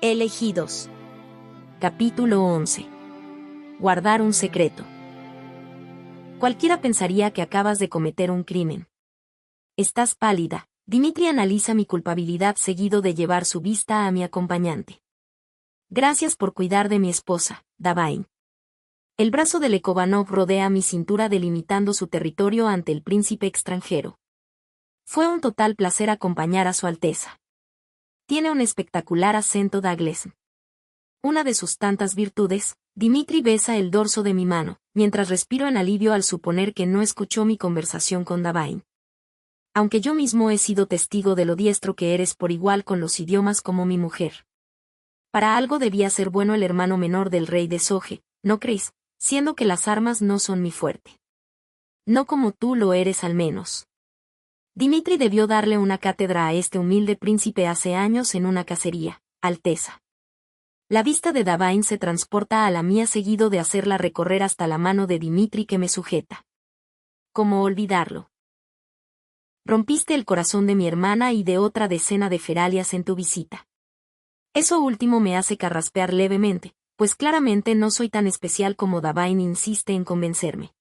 Elegidos. Capítulo 11. Guardar un secreto. Cualquiera pensaría que acabas de cometer un crimen. Estás pálida. Dimitri analiza mi culpabilidad seguido de llevar su vista a mi acompañante. Gracias por cuidar de mi esposa, Davain. El brazo de Lekovanov rodea mi cintura delimitando su territorio ante el príncipe extranjero. Fue un total placer acompañar a Su Alteza. Tiene un espectacular acento daglés. Una de sus tantas virtudes, Dimitri besa el dorso de mi mano, mientras respiro en alivio al suponer que no escuchó mi conversación con Davain. Aunque yo mismo he sido testigo de lo diestro que eres por igual con los idiomas como mi mujer. Para algo debía ser bueno el hermano menor del rey de Soge, ¿no crees? Siendo que las armas no son mi fuerte. No como tú lo eres al menos. Dimitri debió darle una cátedra a este humilde príncipe hace años en una cacería, Alteza. La vista de Davain se transporta a la mía seguido de hacerla recorrer hasta la mano de Dimitri que me sujeta. ¿Cómo olvidarlo? Rompiste el corazón de mi hermana y de otra decena de feralias en tu visita. Eso último me hace carraspear levemente, pues claramente no soy tan especial como Davain insiste en convencerme.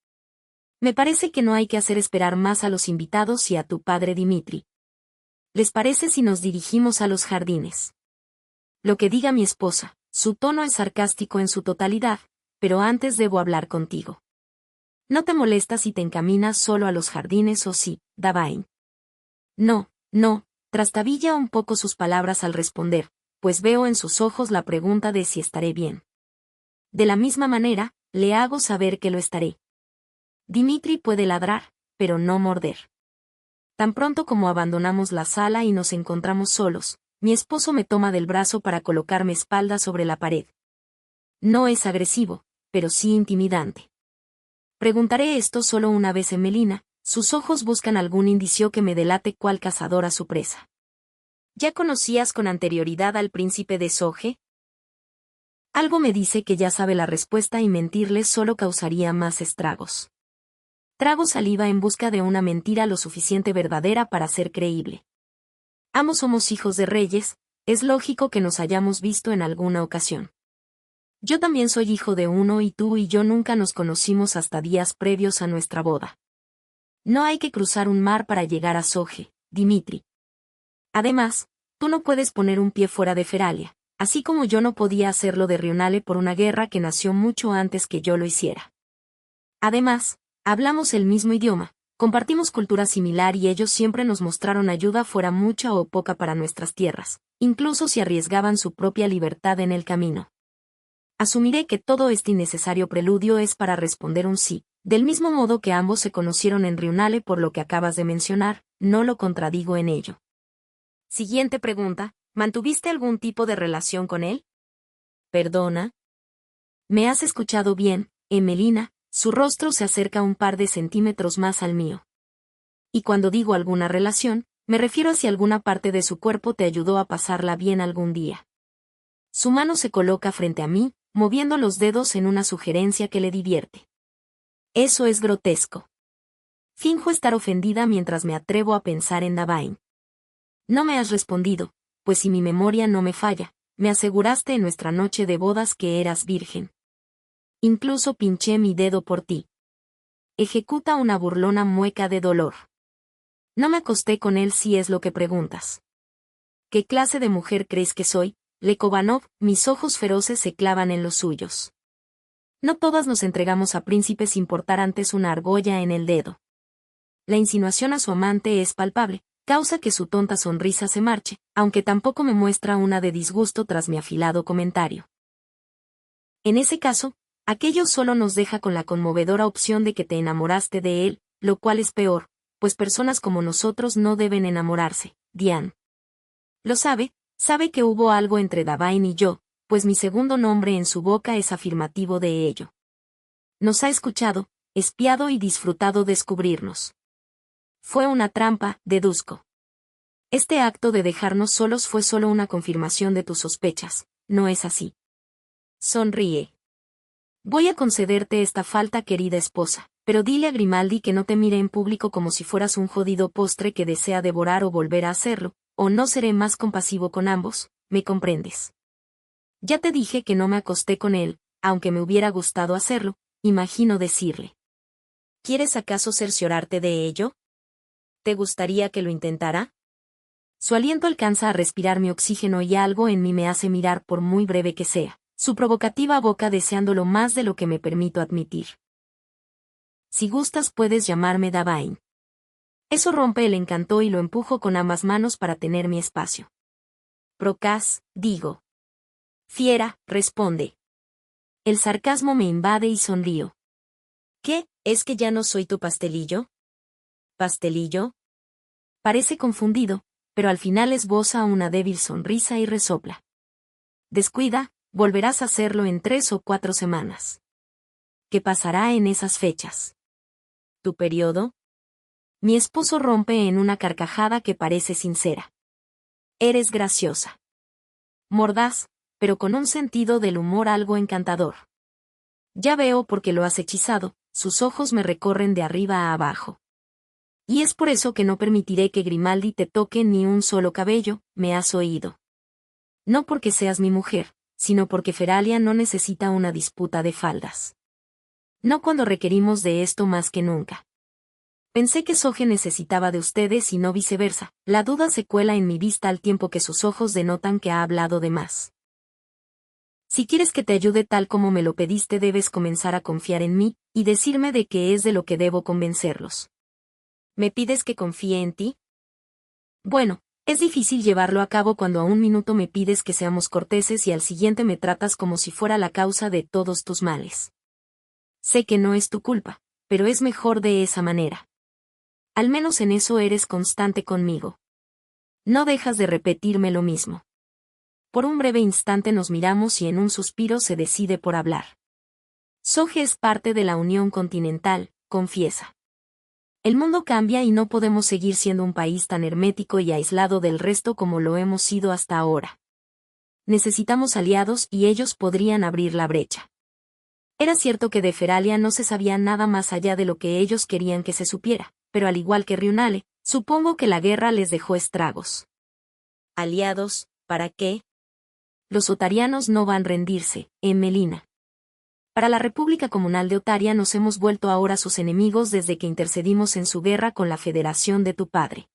Me parece que no hay que hacer esperar más a los invitados y a tu padre Dimitri. ¿Les parece si nos dirigimos a los jardines? Lo que diga mi esposa, su tono es sarcástico en su totalidad, pero antes debo hablar contigo. ¿No te molesta si te encaminas solo a los jardines o sí, Davain? No, trastabilla un poco sus palabras al responder, pues veo en sus ojos la pregunta de si estaré bien. De la misma manera, le hago saber que lo estaré. Dimitri puede ladrar, pero no morder. Tan pronto como abandonamos la sala y nos encontramos solos, mi esposo me toma del brazo para colocarme espalda sobre la pared. No es agresivo, pero sí intimidante. Preguntaré esto solo una vez en Melina, sus ojos buscan algún indicio que me delate cuál cazador a su presa. ¿Ya conocías con anterioridad al príncipe de Soge? Algo me dice que ya sabe la respuesta y mentirle solo causaría más estragos. Trago saliva en busca de una mentira lo suficiente verdadera para ser creíble. Ambos somos hijos de reyes, es lógico que nos hayamos visto en alguna ocasión. Yo también soy hijo de uno y tú y yo nunca nos conocimos hasta días previos a nuestra boda. No hay que cruzar un mar para llegar a Soge, Dimitri. Además, tú no puedes poner un pie fuera de Feralia, así como yo no podía hacerlo de Rionale por una guerra que nació mucho antes que yo lo hiciera. Además, hablamos el mismo idioma, compartimos cultura similar y ellos siempre nos mostraron ayuda fuera mucha o poca para nuestras tierras, incluso si arriesgaban su propia libertad en el camino. Asumiré que todo este innecesario preludio es para responder un sí, del mismo modo que ambos se conocieron en Rionale por lo que acabas de mencionar, no lo contradigo en ello. Siguiente pregunta, ¿mantuviste algún tipo de relación con él? ¿Perdona? ¿Me has escuchado bien, Emelina? Su rostro se acerca un par de centímetros más al mío. Y cuando digo alguna relación, me refiero a si alguna parte de su cuerpo te ayudó a pasarla bien algún día. Su mano se coloca frente a mí, moviendo los dedos en una sugerencia que le divierte. Eso es grotesco. Finjo estar ofendida mientras me atrevo a pensar en Davain. No me has respondido, pues si mi memoria no me falla, me aseguraste en nuestra noche de bodas que eras virgen. Incluso pinché mi dedo por ti. Ejecuta una burlona mueca de dolor. No me acosté con él si es lo que preguntas. ¿Qué clase de mujer crees que soy, Lekovanov? Mis ojos feroces se clavan en los suyos. No todas nos entregamos a príncipes sin portar antes una argolla en el dedo. La insinuación a su amante es palpable, causa que su tonta sonrisa se marche, aunque tampoco me muestra una de disgusto tras mi afilado comentario. En ese caso, aquello solo nos deja con la conmovedora opción de que te enamoraste de él, lo cual es peor, pues personas como nosotros no deben enamorarse, Diane. Lo sabe que hubo algo entre Davain y yo, pues mi segundo nombre en su boca es afirmativo de ello. Nos ha escuchado, espiado y disfrutado descubrirnos. Fue una trampa, deduzco. Este acto de dejarnos solos fue solo una confirmación de tus sospechas, ¿no es así? Sonríe. Voy a concederte esta falta, querida esposa, pero dile a Grimaldi que no te mire en público como si fueras un jodido postre que desea devorar o volver a hacerlo, o no seré más compasivo con ambos, ¿me comprendes? Ya te dije que no me acosté con él, aunque me hubiera gustado hacerlo, imagino decirle. ¿Quieres acaso cerciorarte de ello? ¿Te gustaría que lo intentara? Su aliento alcanza a respirar mi oxígeno y algo en mí me hace mirar por muy breve que sea, su provocativa boca deseándolo más de lo que me permito admitir. Si gustas puedes llamarme Davain. Eso rompe el encanto y lo empujo con ambas manos para tener mi espacio. Procas, digo. Fiera, responde. El sarcasmo me invade y sonrío. ¿Qué? ¿Es que ya no soy tu pastelillo? ¿Pastelillo? Parece confundido, pero al final esboza una débil sonrisa y resopla. Descuida, volverás a hacerlo en 3 o 4 semanas. ¿Qué pasará en esas fechas? ¿Tu periodo? Mi esposo rompe en una carcajada que parece sincera. Eres graciosa. Mordaz, pero con un sentido del humor algo encantador. Ya veo por qué lo has hechizado, sus ojos me recorren de arriba a abajo. Y es por eso que no permitiré que Grimaldi te toque ni un solo cabello, me has oído. No porque seas mi mujer, sino porque Feralia no necesita una disputa de faldas. No cuando requerimos de esto más que nunca. Pensé que Soje necesitaba de ustedes y no viceversa, la duda se cuela en mi vista al tiempo que sus ojos denotan que ha hablado de más. Si quieres que te ayude tal como me lo pediste debes comenzar a confiar en mí, y decirme de qué es de lo que debo convencerlos. ¿Me pides que confíe en ti? Bueno, es difícil llevarlo a cabo cuando a un minuto me pides que seamos corteses y al siguiente me tratas como si fuera la causa de todos tus males. Sé que no es tu culpa, pero es mejor de esa manera. Al menos en eso eres constante conmigo. No dejas de repetirme lo mismo. Por un breve instante nos miramos y en un suspiro se decide por hablar. Soje es parte de la Unión Continental, confiesa. El mundo cambia y no podemos seguir siendo un país tan hermético y aislado del resto como lo hemos sido hasta ahora. Necesitamos aliados y ellos podrían abrir la brecha. Era cierto que de Feralia no se sabía nada más allá de lo que ellos querían que se supiera, pero al igual que Riunale, supongo que la guerra les dejó estragos. ¿Aliados? ¿Para qué? Los otarianos no van a rendirse, Melina. Para la República Comunal de Otaria nos hemos vuelto ahora sus enemigos desde que intercedimos en su guerra con la Federación de tu padre.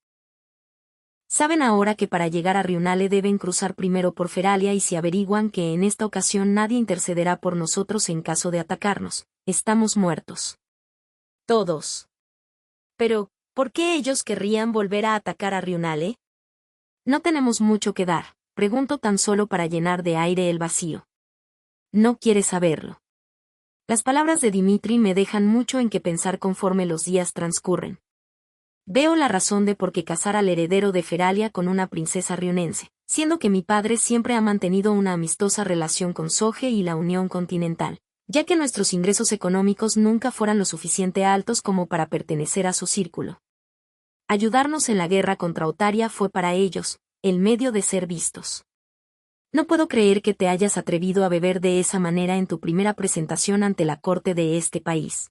Saben ahora que para llegar a Riunale deben cruzar primero por Feralia y si averiguan que en esta ocasión nadie intercederá por nosotros en caso de atacarnos, estamos muertos. Todos. Pero, ¿por qué ellos querrían volver a atacar a Riunale? No tenemos mucho que dar, pregunto tan solo para llenar de aire el vacío. No quieres saberlo. Las palabras de Dimitri me dejan mucho en qué pensar conforme los días transcurren. Veo la razón de por qué casar al heredero de Feralia con una princesa rionense, siendo que mi padre siempre ha mantenido una amistosa relación con Soje y la Unión Continental, ya que nuestros ingresos económicos nunca fueran lo suficiente altos como para pertenecer a su círculo. Ayudarnos en la guerra contra Otaria fue para ellos, el medio de ser vistos. No puedo creer que te hayas atrevido a beber de esa manera en tu primera presentación ante la corte de este país.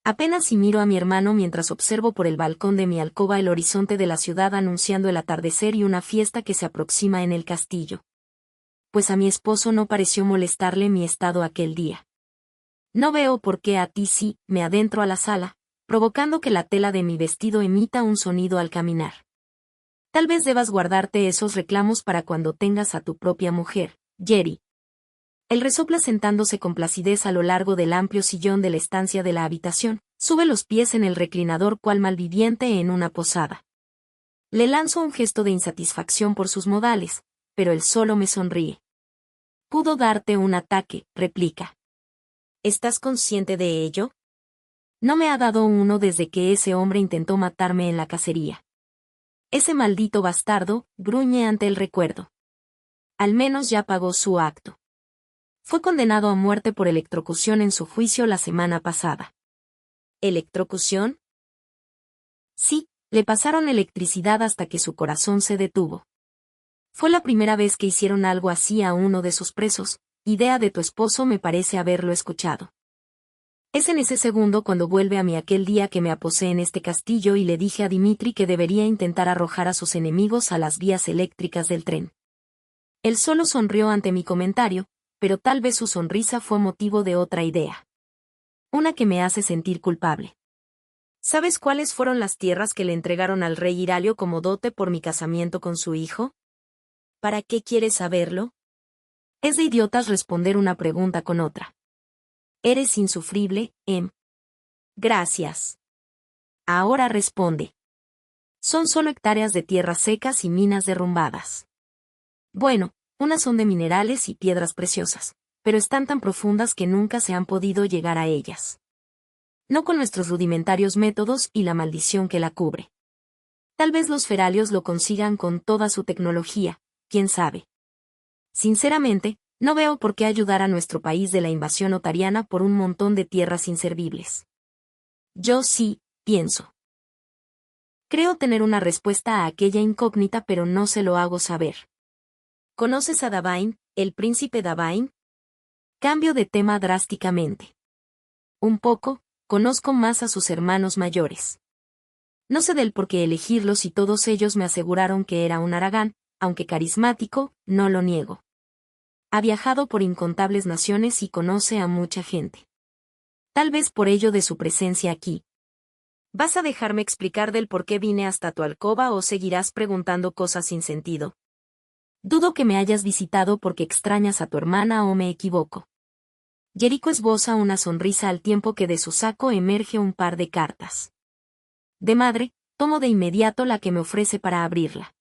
Apenas si miro a mi hermano mientras observo por el balcón de mi alcoba el horizonte de la ciudad anunciando el atardecer y una fiesta que se aproxima en el castillo. Pues a mi esposo no pareció molestarle mi estado aquel día. No veo por qué a ti sí, me adentro a la sala, provocando que la tela de mi vestido emita un sonido al caminar. Tal vez debas guardarte esos reclamos para cuando tengas a tu propia mujer, Jerry. Él resopla sentándose con placidez a lo largo del amplio sillón de la estancia de la habitación, sube los pies en el reclinador cual malviviente en una posada. Le lanzo un gesto de insatisfacción por sus modales, pero él solo me sonríe. Pudo darte un ataque, replica. ¿Estás consciente de ello? No me ha dado uno desde que ese hombre intentó matarme en la cacería. Ese maldito bastardo, gruñe ante el recuerdo. Al menos ya pagó su acto. Fue condenado a muerte por electrocución en su juicio la semana pasada. ¿Electrocución? Sí, le pasaron electricidad hasta que su corazón se detuvo. Fue la primera vez que hicieron algo así a uno de sus presos, idea de tu esposo me parece haberlo escuchado. Es en ese segundo cuando vuelve a mí aquel día que me aposé en este castillo y le dije a Dimitri que debería intentar arrojar a sus enemigos a las vías eléctricas del tren. Él solo sonrió ante mi comentario, pero tal vez su sonrisa fue motivo de otra idea. Una que me hace sentir culpable. ¿Sabes cuáles fueron las tierras que le entregaron al rey Iralio como dote por mi casamiento con su hijo? ¿Para qué quieres saberlo? Es de idiotas responder una pregunta con otra. Eres insufrible, Em. Gracias. Ahora responde. Son solo hectáreas de tierras secas y minas derrumbadas. Bueno, unas son de minerales y piedras preciosas, pero están tan profundas que nunca se han podido llegar a ellas. No con nuestros rudimentarios métodos y la maldición que la cubre. Tal vez los feralios lo consigan con toda su tecnología, quién sabe. Sinceramente, no veo por qué ayudar a nuestro país de la invasión otariana por un montón de tierras inservibles. Yo sí, pienso. Creo tener una respuesta a aquella incógnita, pero no se lo hago saber. ¿Conoces a Davain, el príncipe Davain? Cambio de tema drásticamente. Un poco, conozco más a sus hermanos mayores. No sé del por qué elegirlos y todos ellos me aseguraron que era un Aragán, aunque carismático, no lo niego. Ha viajado por incontables naciones y conoce a mucha gente. Tal vez por ello de su presencia aquí. ¿Vas a dejarme explicar del por qué vine hasta tu alcoba o seguirás preguntando cosas sin sentido? Dudo que me hayas visitado porque extrañas a tu hermana o me equivoco. Yeriko esboza una sonrisa al tiempo que de su saco emerge un par de cartas. De madre, tomo de inmediato la que me ofrece para abrirla.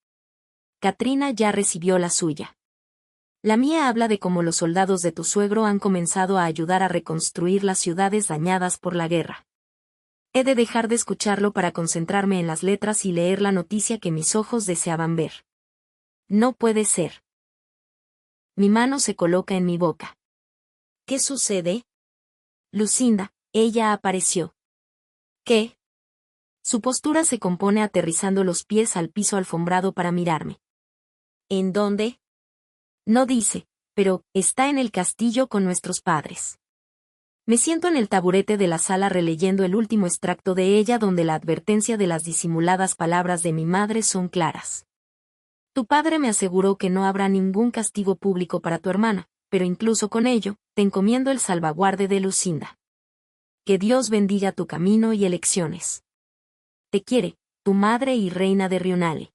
Katrina ya recibió la suya. La mía habla de cómo los soldados de tu suegro han comenzado a ayudar a reconstruir las ciudades dañadas por la guerra. He de dejar de escucharlo para concentrarme en las letras y leer la noticia que mis ojos deseaban ver. No puede ser. Mi mano se coloca en mi boca. ¿Qué sucede? Lucinda, ella apareció. ¿Qué? Su postura se compone aterrizando los pies al piso alfombrado para mirarme. ¿En dónde? No dice, pero está en el castillo con nuestros padres. Me siento en el taburete de la sala releyendo el último extracto de ella donde la advertencia de las disimuladas palabras de mi madre son claras. Tu padre me aseguró que no habrá ningún castigo público para tu hermana, pero incluso con ello, te encomiendo el salvaguarde de Lucinda. Que Dios bendiga tu camino y elecciones. Te quiere, tu madre y reina de Rionale.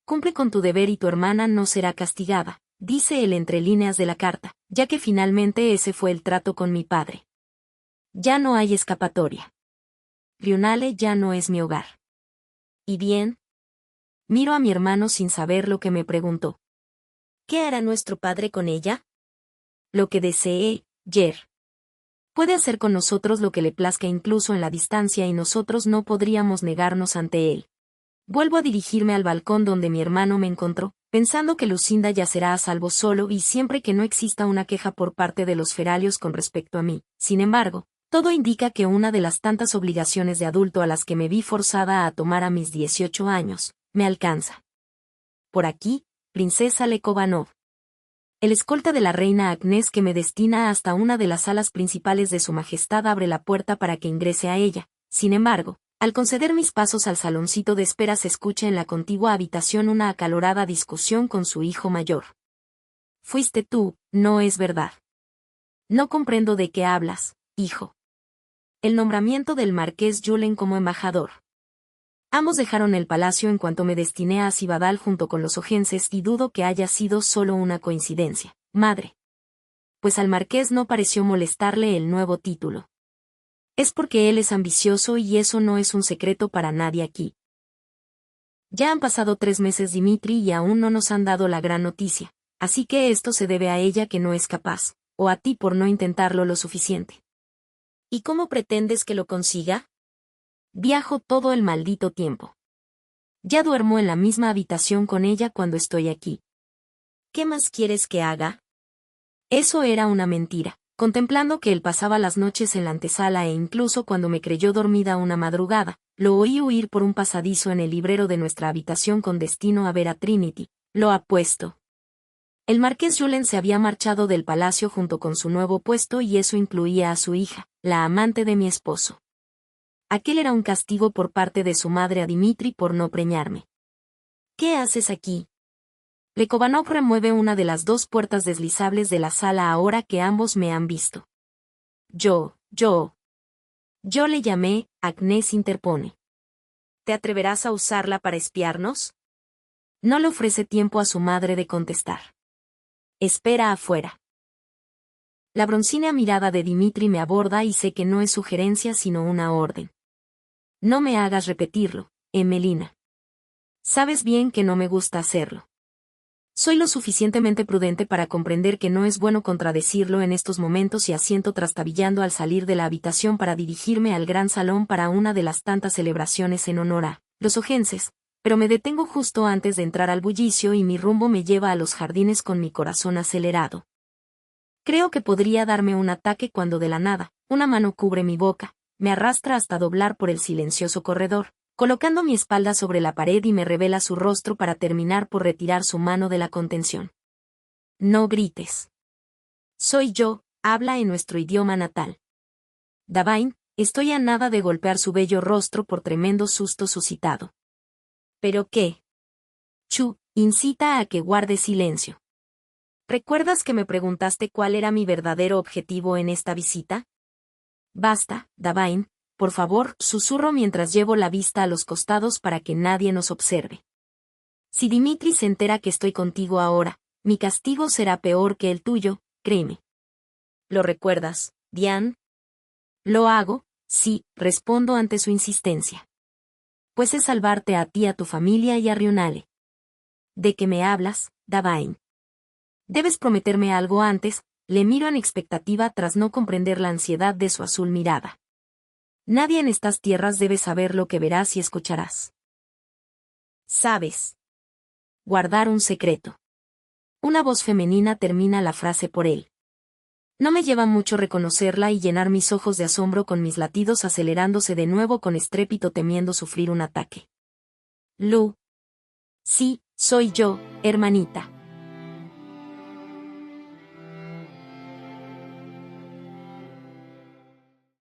Cumple con tu deber y tu hermana no será castigada, dice él entre líneas de la carta, ya que finalmente ese fue el trato con mi padre. Ya no hay escapatoria. Rionale ya no es mi hogar. ¿Y bien? Miro a mi hermano sin saber lo que me preguntó. ¿Qué hará nuestro padre con ella? Lo que desee, Jer. Puede hacer con nosotros lo que le plazca incluso en la distancia y nosotros no podríamos negarnos ante él. Vuelvo a dirigirme al balcón donde mi hermano me encontró, pensando que Lucinda yacerá a salvo solo y siempre que no exista una queja por parte de los feralios con respecto a mí. Sin embargo, todo indica que una de las tantas obligaciones de adulto a las que me vi forzada a tomar a mis 18 años, me alcanza. Por aquí, princesa Lekovanov. El escolta de la reina Agnes que me destina hasta una de las salas principales de su majestad abre la puerta para que ingrese a ella. Sin embargo, al conceder mis pasos al saloncito de espera se escucha en la contigua habitación una acalorada discusión con su hijo mayor. Fuiste tú, no es verdad. No comprendo de qué hablas, hijo. El nombramiento del marqués Julen como embajador. Ambos dejaron el palacio en cuanto me destiné a Cibadal junto con los ogenses y dudo que haya sido solo una coincidencia, madre. Pues al marqués no pareció molestarle el nuevo título. Es porque él es ambicioso y eso no es un secreto para nadie aquí. Ya han pasado 3 meses Dimitri y aún no nos han dado la gran noticia, así que esto se debe a ella que no es capaz, o a ti por no intentarlo lo suficiente. ¿Y cómo pretendes que lo consiga? Viajo todo el maldito tiempo. Ya duermo en la misma habitación con ella cuando estoy aquí. ¿Qué más quieres que haga? Eso era una mentira, contemplando que él pasaba las noches en la antesala e incluso cuando me creyó dormida una madrugada, lo oí huir por un pasadizo en el librero de nuestra habitación con destino a ver a Trinity, lo apuesto. El marqués Julen se había marchado del palacio junto con su nuevo puesto y eso incluía a su hija, la amante de mi esposo. Aquel era un castigo por parte de su madre a Dimitri por no preñarme. ¿Qué haces aquí? Lekovanov remueve una de las dos puertas deslizables de la sala ahora que ambos me han visto. Yo le llamé, Agnes interpone. ¿Te atreverás a usarla para espiarnos? No le ofrece tiempo a su madre de contestar. Espera afuera. La broncínea mirada de Dimitri me aborda y sé que no es sugerencia sino una orden. No me hagas repetirlo, Emelina. Sabes bien que no me gusta hacerlo. Soy lo suficientemente prudente para comprender que no es bueno contradecirlo en estos momentos y asiento trastabillando al salir de la habitación para dirigirme al gran salón para una de las tantas celebraciones en honor a los ogenses, pero me detengo justo antes de entrar al bullicio y mi rumbo me lleva a los jardines con mi corazón acelerado. Creo que podría darme un ataque cuando de la nada, una mano cubre mi boca, me arrastra hasta doblar por el silencioso corredor, colocando mi espalda sobre la pared y me revela su rostro para terminar por retirar su mano de la contención. No grites. Soy yo, habla en nuestro idioma natal. Davain, estoy a nada de golpear su bello rostro por tremendo susto suscitado. ¿Pero qué? Chu, incita a que guarde silencio. ¿Recuerdas que me preguntaste cuál era mi verdadero objetivo en esta visita? Basta, Davain. Por favor, susurro mientras llevo la vista a los costados para que nadie nos observe. Si Dimitri se entera que estoy contigo ahora, mi castigo será peor que el tuyo, créeme. ¿Lo recuerdas, Diane? Lo hago, sí, respondo ante su insistencia. Pues es salvarte a ti, a tu familia y a Rionale. ¿De qué me hablas, Davain? Debes prometerme algo antes, le miro en expectativa tras no comprender la ansiedad de su azul mirada. Nadie en estas tierras debe saber lo que verás y escucharás. ¿Sabes? Guardar un secreto. Una voz femenina termina la frase por él. No me lleva mucho reconocerla y llenar mis ojos de asombro con mis latidos acelerándose de nuevo con estrépito temiendo sufrir un ataque. Lu. Sí, soy yo, hermanita.